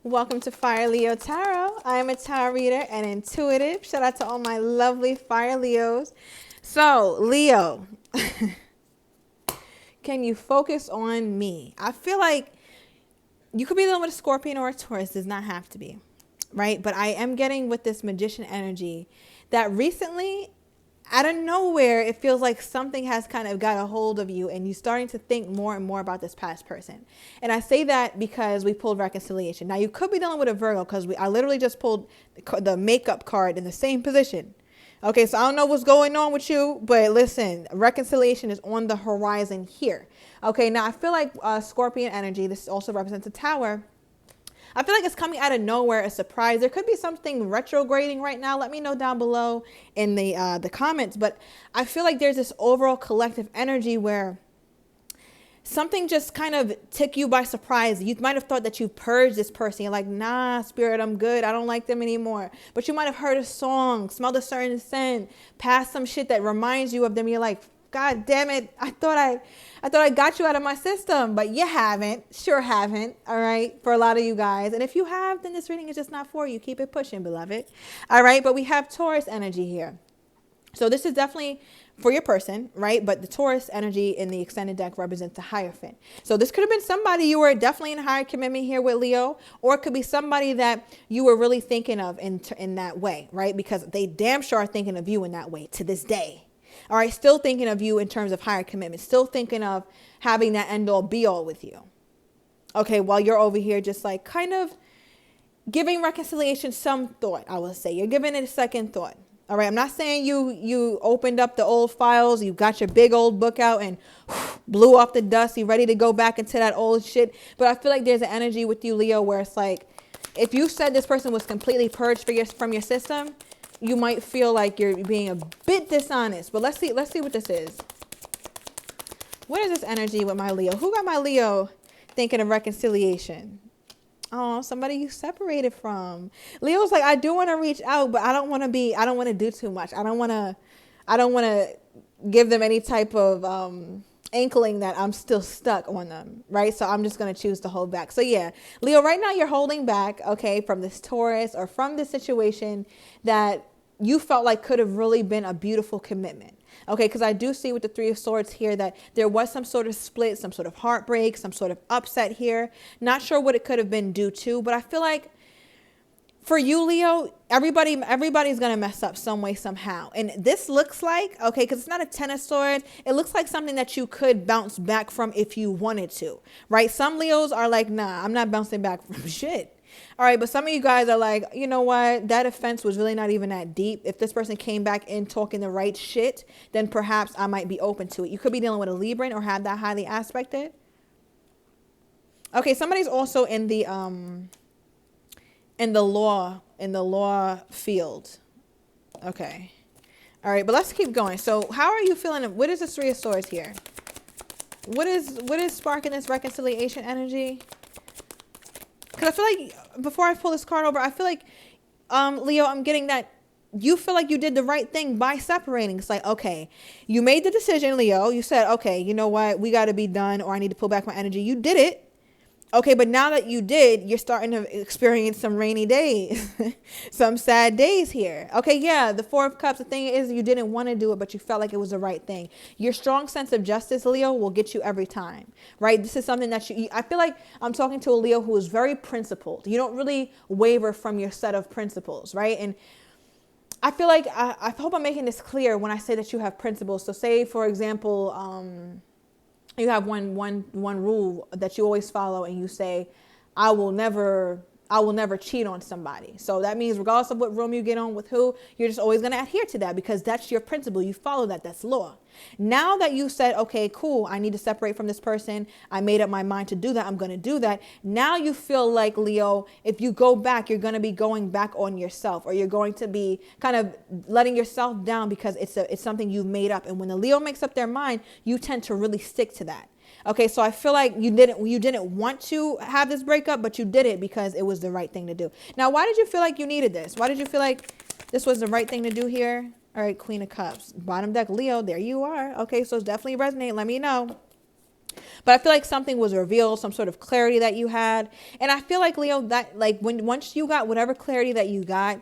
Welcome to Fire Leo Tarot. I am a tarot reader and intuitive. Shout out to all my lovely Fire Leos. So, Leo, can you focus on me? I feel like you could be dealing with a Scorpion or a Taurus. Does not have to be, right? But I am getting with this Magician energy that recently, out of nowhere, it feels like something has kind of got a hold of you and you're starting to think more and more about this past person. And I say that because we pulled reconciliation. Now, you could be dealing with a Virgo because I literally just pulled the makeup card in the same position. Okay, so I don't know what's going on with you, but listen, reconciliation is on the horizon here. Okay, now I feel like Scorpion energy, this also represents a Tower. I feel like it's coming out of nowhere, a surprise. There could be something retrograding right now. Let me know down below in the comments. But I feel like there's this overall collective energy where something just kind of took you by surprise. You might have thought that you purged this person. You're like, nah, spirit, I'm good. I don't like them anymore. But you might have heard a song, smelled a certain scent, passed some shit that reminds you of them. You're like, God damn it. I thought I got you out of my system, but you haven't. Sure haven't. All right. For a lot of you guys. And if you have, then this reading is just not for you. Keep it pushing, beloved. All right. But we have Taurus energy here. So this is definitely for your person, right? But the Taurus energy in the extended deck represents the Hierophant. So this could have been somebody you were definitely in a higher commitment here with, Leo, or it could be somebody that you were really thinking of in that way, right? Because they damn sure are thinking of you in that way to this day. All right, still thinking of you in terms of higher commitment, still thinking of having that end all be all with you. Okay, while you're over here just like kind of giving reconciliation some thought, I will say. You're giving it a second thought. All right, I'm not saying you opened up the old files, you got your big old book out and blew off the dust, you're ready to go back into that old shit. But I feel like there's an energy with you, Leo, where it's like, if you said this person was completely purged from your system, you might feel like you're being a bit dishonest. But let's see what this is. What is this energy with my Leo? Who got my Leo thinking of reconciliation? Oh, somebody you separated from. Leo's like, I do want to reach out, but I don't want to do too much. I don't want to give them any type of inkling that I'm still stuck on them, right? So I'm just going to choose to hold back. So yeah, Leo, right now you're holding back, okay, from this Taurus or from this situation that you felt like could have really been a beautiful commitment. Okay, because I do see with the Three of Swords here that there was some sort of split, some sort of heartbreak, some sort of upset here. Not sure what it could have been due to, but I feel like for you, Leo, everybody's going to mess up some way, somehow. And this looks like, okay, because it's not a Ten of Swords. It looks like something that you could bounce back from if you wanted to, right? Some Leos are like, nah, I'm not bouncing back from shit. All right, but some of you guys are like, you know what? That offense was really not even that deep. If this person came back in talking the right shit, then perhaps I might be open to it. You could be dealing with a Libran or have that highly aspected. Okay, somebody's also in the law field. Okay. All right, but let's keep going. So how are you feeling? What is the Three of Swords here? What is sparking this reconciliation energy? Because I feel like before I pull this card over, I feel like, Leo, I'm getting that you feel like you did the right thing by separating. It's like, okay, you made the decision, Leo. You said, okay, you know what? We got to be done, or I need to pull back my energy. You did it. Okay, but now that you did, you're starting to experience some rainy days, some sad days here. Okay, yeah, the Four of Cups, the thing is you didn't want to do it, but you felt like it was the right thing. Your strong sense of justice, Leo, will get you every time, right? This is something that I feel like I'm talking to a Leo who is very principled. You don't really waver from your set of principles, right? And I feel like, I hope I'm making this clear when I say that you have principles. So say, for example, you have one rule that you always follow, and you say, I will never cheat on somebody. So that means regardless of what room you get on with who, you're just always going to adhere to that because that's your principle. You follow that. That's law. Now that you said, okay, cool, I need to separate from this person. I made up my mind to do that. I'm going to do that. Now you feel like, Leo, if you go back, you're going to be going back on yourself, or you're going to be kind of letting yourself down because it's something you've made up. And when the Leo makes up their mind, you tend to really stick to that. Okay, so I feel like you didn't want to have this breakup, but you did it because it was the right thing to do. Now, why did you feel like you needed this? Why did you feel like this was the right thing to do here? All right, Queen of Cups. Bottom deck, Leo, there you are. Okay, so it's definitely resonate. Let me know. But I feel like something was revealed, some sort of clarity that you had. And I feel like, Leo, that like once you got whatever clarity that you got,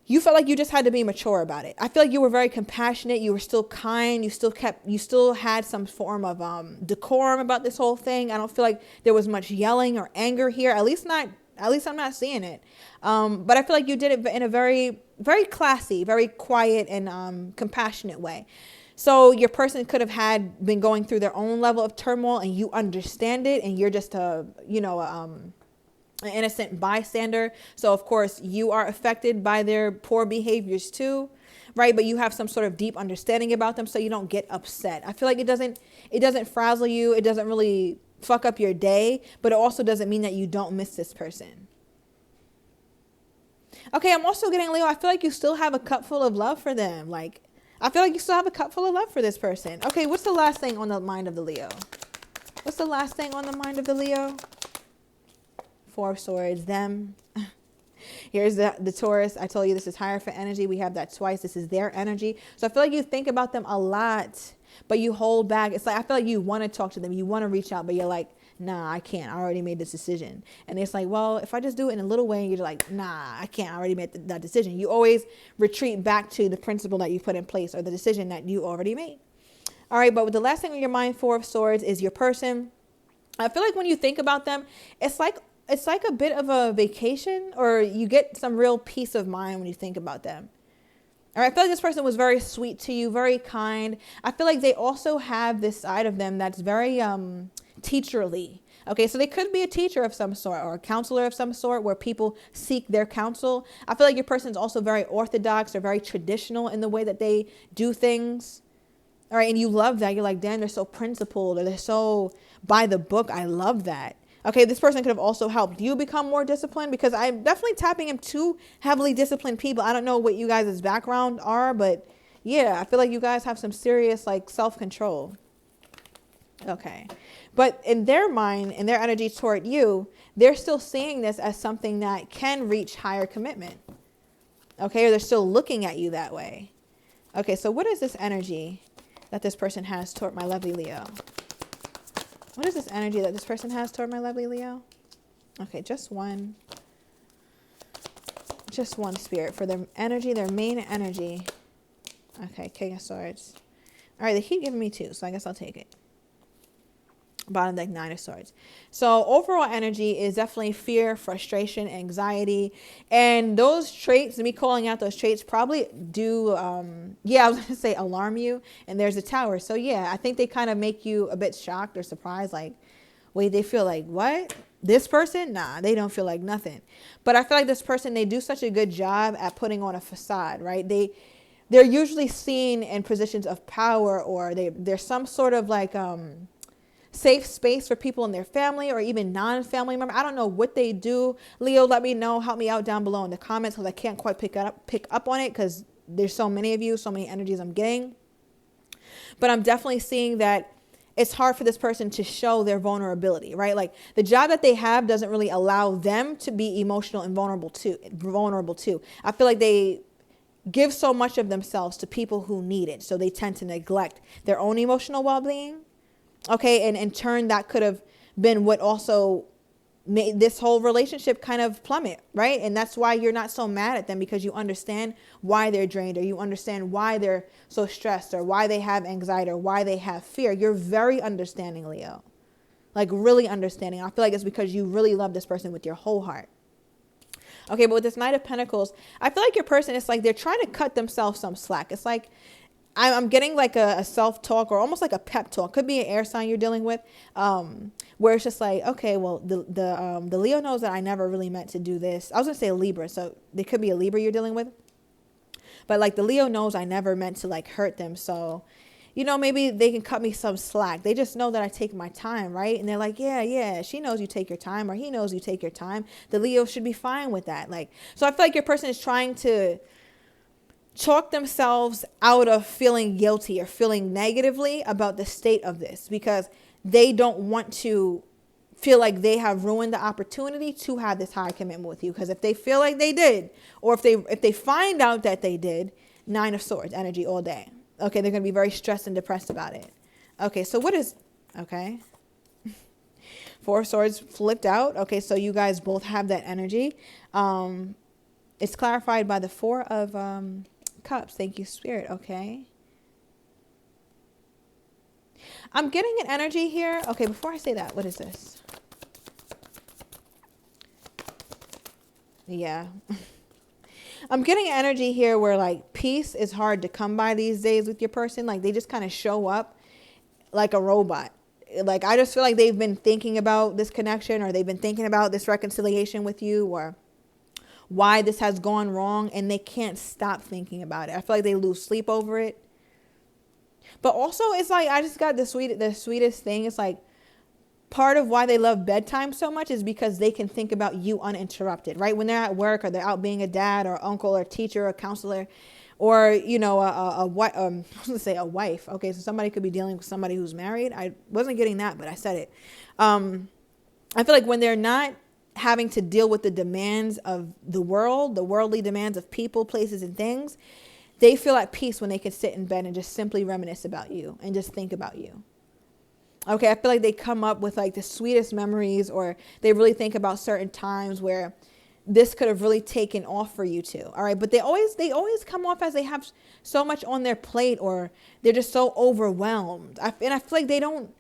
you felt like you just had to be mature about it. I feel like you were very compassionate. You were still kind. You still had some form of decorum about this whole thing. I don't feel like there was much yelling or anger here. At least I'm not seeing it. But I feel like you did it in a very, very classy, very quiet and compassionate way. So your person could have been going through their own level of turmoil, and you understand it, and you're just an innocent bystander. So of course you are affected by their poor behaviors too, right? But you have some sort of deep understanding about them, so you don't get upset. I feel like it doesn't frazzle you. It doesn't really fuck up your day, but it also doesn't mean that you don't miss this person. Okay, I'm also getting, Leo, I feel like you still have a cup full of love for them. Like, I feel like you still have a cup full of love for this person. Okay, what's the last thing on the mind of the Leo? What's the last thing on the mind of the Leo? Four of Swords, them. Here's the Taurus. I told you this is Hierophant energy. We have that twice. This is their energy. So I feel like you think about them a lot, but you hold back. It's like, I feel like you want to talk to them. You want to reach out, but you're like, nah, I can't. I already made this decision. And it's like, well, if I just do it in a little way, you're like, nah, I can't. I already made that decision. You always retreat back to the principle that you put in place or the decision that you already made. All right, but the last thing on your mind, Four of Swords, is your person. I feel like when you think about them, it's like a bit of a vacation, or you get some real peace of mind when you think about them. All right, I feel like this person was very sweet to you, very kind. I feel like they also have this side of them that's very teacherly. Okay, so they could be a teacher of some sort or a counselor of some sort where people seek their counsel. I feel like your person is also very orthodox or very traditional in the way that they do things. All right, and you love that. You're like, damn, they're so principled, or they're so by the book. I love that. Okay, this person could have also helped you become more disciplined, because I'm definitely tapping into two heavily disciplined people. I don't know what you guys' background are, but yeah, I feel like you guys have some serious like self-control. Okay, but in their mind, in their energy toward you, they're still seeing this as something that can reach higher commitment. Okay, or they're still looking at you that way. Okay, so what is this energy that this person has toward my lovely Leo? What is this energy that this person has toward my lovely Leo? Okay, just one. Just one, Spirit, for their energy, their main energy. Okay, King of Swords. All right, they keep giving me two, so I guess I'll take it. Bottom deck, Nine of Swords. So overall energy is definitely fear, frustration, anxiety. And those traits, me calling out those traits, probably do, I was going to say alarm you. And there's a Tower. So yeah, I think they kind of make you a bit shocked or surprised. Like, wait, they feel like, what? This person? Nah, they don't feel like nothing. But I feel like this person, they do such a good job at putting on a facade, right? They're usually seen in positions of power, or they're some sort of like, safe space for people in their family or even non-family member. I don't know what they do. Leo, let me know. Help me out down below in the comments, because I can't quite pick up on it, because there's so many of you, so many energies I'm getting. But I'm definitely seeing that it's hard for this person to show their vulnerability, right? Like the job that they have doesn't really allow them to be emotional and vulnerable too. I feel like they give so much of themselves to people who need it. So they tend to neglect their own emotional well-being. Okay, and in turn, that could have been what also made this whole relationship kind of plummet, right? And that's why you're not so mad at them, because you understand why they're drained, or you understand why they're so stressed, or why they have anxiety, or why they have fear. You're very understanding, Leo. Like really understanding. I feel like it's because you really love this person with your whole heart. Okay, but with this Knight of Pentacles, I feel like your person, it's like they're trying to cut themselves some slack. It's like I'm getting like a self-talk, or almost like a pep talk. Could be an air sign you're dealing with, where it's just like, okay, well, the Leo knows that I never really meant to do this. I was going to say Libra, so there could be a Libra you're dealing with. But like the Leo knows I never meant to like hurt them. So, maybe they can cut me some slack. They just know that I take my time, right? And they're like, yeah, she knows you take your time, or he knows you take your time. The Leo should be fine with that. Like, so I feel like your person is trying to talk themselves out of feeling guilty or feeling negatively about the state of this, because they don't want to feel like they have ruined the opportunity to have this high commitment with you. Because if they feel like they did, or if they find out that they did, Nine of Swords energy all day. Okay, they're going to be very stressed and depressed about it. Okay, so what is, okay, Four of Swords flipped out. Okay, so you guys both have that energy. It's clarified by the Four of Cups. Thank you, Spirit. Okay. I'm getting an energy here. Okay, before I say that, what is this? Yeah. I'm getting energy here where like peace is hard to come by these days with your person. Like they just kind of show up like a robot. Like I just feel like they've been thinking about this connection, or they've been thinking about this reconciliation with you, or why this has gone wrong, and they can't stop thinking about it. I feel like they lose sleep over it. But also it's like I just got the sweetest thing. It's like part of why they love bedtime so much is because they can think about you uninterrupted, right? When they're at work, or they're out being a dad or uncle or teacher or counselor, or, you know, I was going to say a wife. Okay, so somebody could be dealing with somebody who's married. I wasn't getting that, but I said it. I feel like when they're not having to deal with the demands of the world, the worldly demands of people, places, and things, they feel at peace when they can sit in bed and just simply reminisce about you and just think about you. Okay, I feel like they come up with like the sweetest memories, or they really think about certain times where this could have really taken off for you two. All right, but they always come off as they have so much on their plate, or they're just so overwhelmed. And I feel like they don't,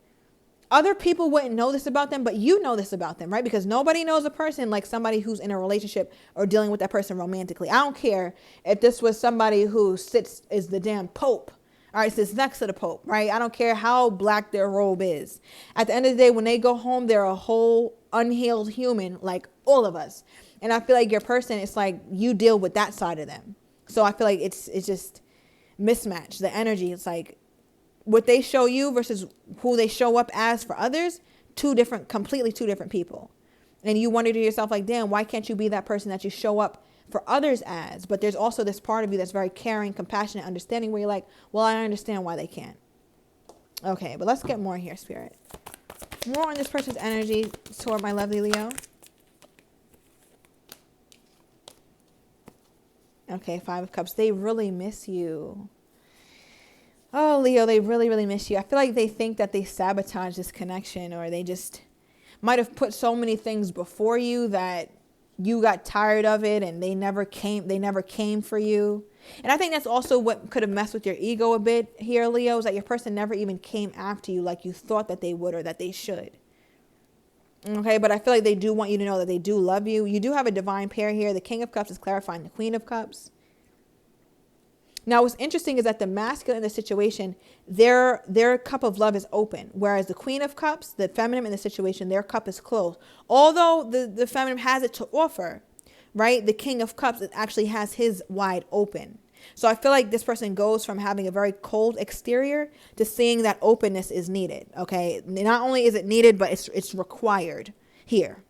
other people wouldn't know this about them, but you know this about them, right? Because nobody knows a person like somebody who's in a relationship or dealing with that person romantically. I don't care if this was somebody who sits as the damn Pope. All right, sits next to the Pope, right? I don't care how black their robe is. At the end of the day, when they go home, they're a whole unhealed human like all of us. And I feel like your person, it's like you deal with that side of them. So I feel like it's just mismatched. The energy, it's like what they show you versus who they show up as for others, completely two different people. And you wonder to yourself like, damn, why can't you be that person that you show up for others as? But there's also this part of you that's very caring, compassionate, understanding, where you're like, well, I understand why they can't. Okay, but let's get more here, Spirit. More on this person's energy toward my lovely Leo. Okay, Five of Cups. They really miss you. Oh, Leo, they really, really miss you. I feel like they think that they sabotage this connection, or they just might have put so many things before you that you got tired of it, and they never came for you. And I think that's also what could have messed with your ego a bit here, Leo, is that your person never even came after you like you thought that they would or that they should. Okay, but I feel like they do want you to know that they do love you. You do have a divine pair here. The King of Cups is clarifying the Queen of Cups. Now, what's interesting is that the masculine in the situation, their cup of love is open, whereas the Queen of Cups, the feminine in the situation, their cup is closed. Although the feminine has it to offer, right? The King of Cups, it actually has his wide open. So I feel like this person goes from having a very cold exterior to seeing that openness is needed. Okay, not only is it needed, but it's required here.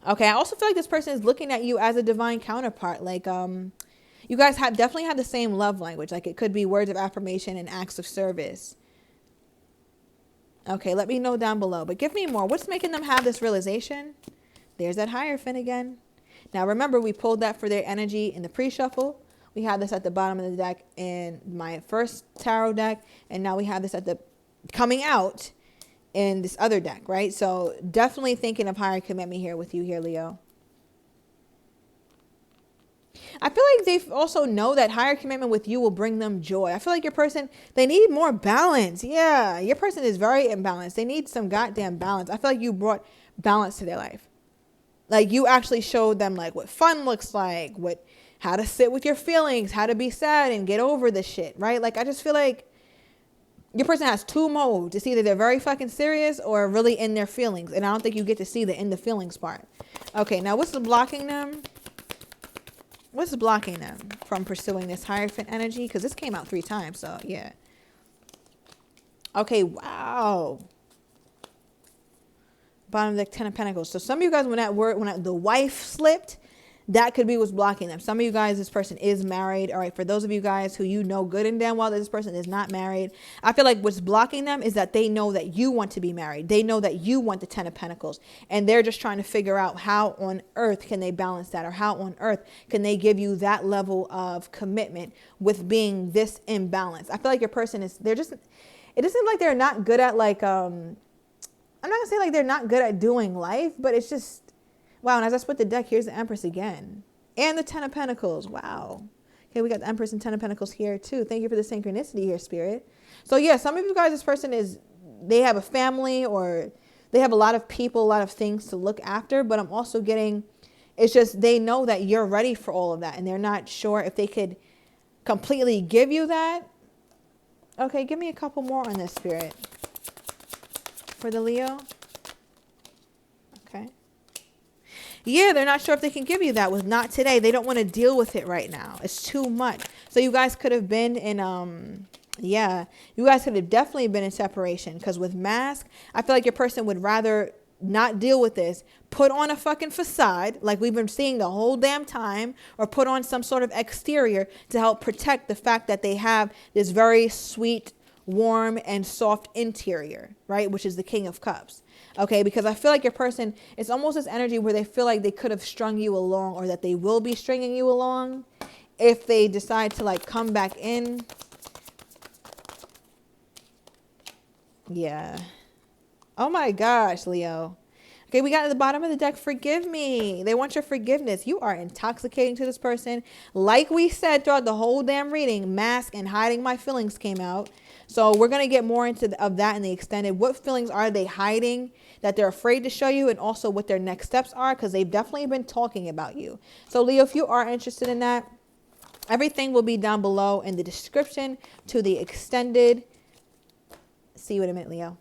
Okay, I also feel like this person is looking at you as a divine counterpart. Like you guys definitely have the same love language. Like it could be words of affirmation and acts of service. Okay, let me know down below. But give me more. What's making them have this realization? There's that Hierophant again. Now remember, we pulled that for their energy in the pre-shuffle. We had this at the bottom of the deck in my first tarot deck. And now we have this coming out in this other deck, right? So definitely thinking of higher commitment here with you here, Leo. I feel like they also know that higher commitment with you will bring them joy. I feel like your person, they need more balance. Yeah, your person is very imbalanced. They need some goddamn balance. I feel like you brought balance to their life. Like you actually showed them like what fun looks like, how to sit with your feelings, how to be sad and get over this shit, right? Like I just feel like your person has two modes. It's either they're very fucking serious or really in their feelings. And I don't think you get to see the in the feelings part. Okay, now what's blocking them? What's blocking them from pursuing this Hierophant energy? Because this came out 3 times, so yeah. Okay, wow. Bottom of the 10 of Pentacles. So some of you guys, when the wife slipped, that could be what's blocking them. Some of you guys, this person is married. All right, for those of you guys who you know good and damn well that this person is not married, I feel like what's blocking them is that they know that you want to be married. They know that you want the 10 of Pentacles. And they're just trying to figure out how on earth can they balance that, or how on earth can they give you that level of commitment with being this imbalanced. I feel like your person is, it just seems like they're not good at like, I'm not gonna say like they're not good at doing life, but it's just, wow. And as I split the deck, here's the Empress again. And the Ten of Pentacles. Wow. Okay, we got the Empress and Ten of Pentacles here too. Thank you for the synchronicity here, Spirit. So yeah, some of you guys, this person is, they have a family or they have a lot of people, a lot of things to look after. But I'm also getting, it's just they know that you're ready for all of that. And they're not sure if they could completely give you that. Okay, give me a couple more on this, Spirit. For the Leo. Okay. Yeah, they're not sure if they can give you that. With not today. They don't want to deal with it right now. It's too much. So you guys could have been in, yeah, you guys could have definitely been in separation. Because with mask, I feel like your person would rather not deal with this. Put on a fucking facade like we've been seeing the whole damn time. Or put on some sort of exterior to help protect the fact that they have this very sweet, warm and soft interior, right? Which is the King of Cups. Okay, because I feel like your person, it's almost this energy where they feel like they could have strung you along or that they will be stringing you along if they decide to like come back in. Yeah. Oh my gosh, Leo. Okay, we got at the bottom of the deck, forgive me. They want your forgiveness. You are intoxicating to this person. Like we said throughout the whole damn reading, mask and hiding my feelings came out. So we're going to get more into of that in the extended. What feelings are they hiding that they're afraid to show you, and also what their next steps are, because they've definitely been talking about you. So Leo, if you are interested in that, everything will be down below in the description to the extended. See you in a minute, Leo.